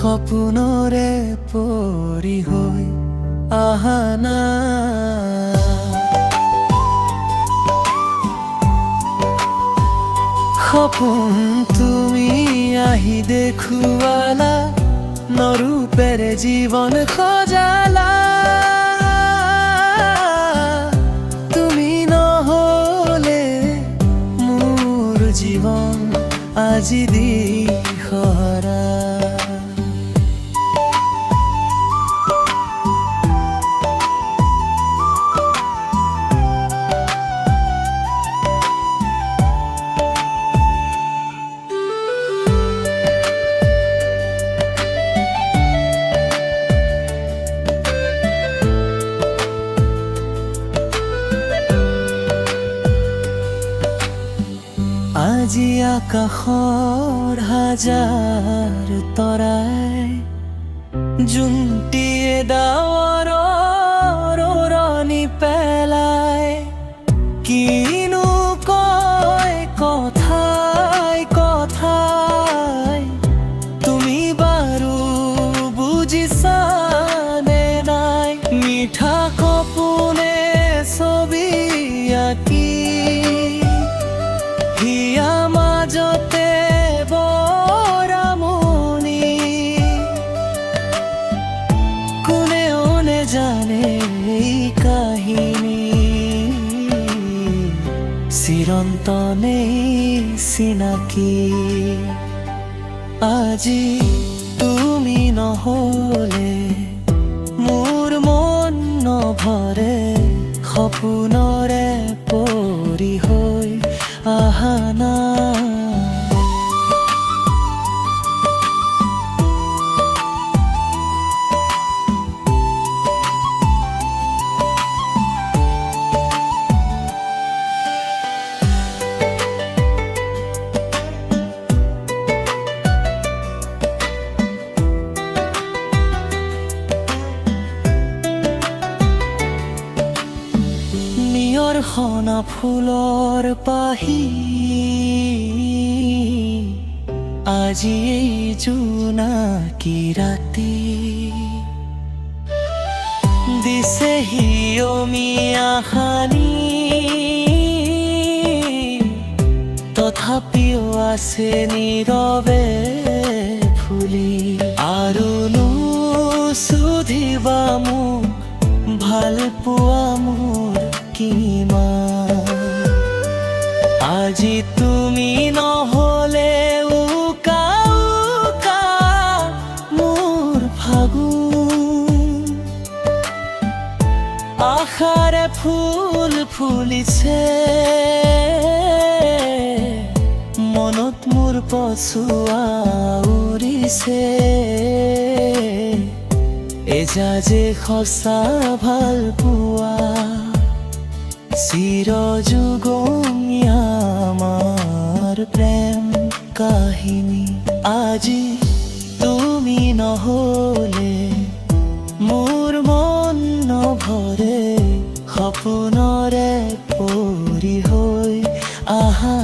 সপোনৰে পৰি হৈ আহা নাই। সপোন তুমি আহি দেখুৱালা, নৰূপেৰে জীৱন সজালা। তুমি নহ'লে মোৰ জীৱন আজি দিশহৰা। আজি আকাশৰ হাজাৰ তৰাই জোনটিয়ে ডাৱৰৰ ওৰণি পেলায়। কিনো কয় কথাই কথাই, তুমি বাৰু বুজিছানে নাই? মিঠা সপোনে ছবি আঁকি হিয়া মাজতে বৰামনি, কোনেও নেজানে এই কাহিনী। চিৰন্তনেই চিনাকি, আজি তুমি নহ'লে মোৰ মন নভৰে। সপোনৰে পৰি হৈ আহা নাই। নিয়ৰসনা ফুলৰ পাহি, আজি এই জোনাকী ৰাতি দিছেহি অমিয়া সানি। তথাপিও আছে নীৰৱে ফুলি, আৰুনো সুধিবা মোক ভাল পোৱা মোৰ কিমান। আজি তুমি নহ'লে উকা উকা মোৰ ফাগুন। আশাৰে ফুল ফুলিছে মনত, মোৰ পছুৱা উৰিছে। এজা যে সঁচা ভাল পোৱা, চিৰযুগমীয়া আমাৰ প্ৰেম কাহিনী। আজি তুমি নহ'লে মোৰ মন নভৰে। সপোনৰে পৰি হৈ আহা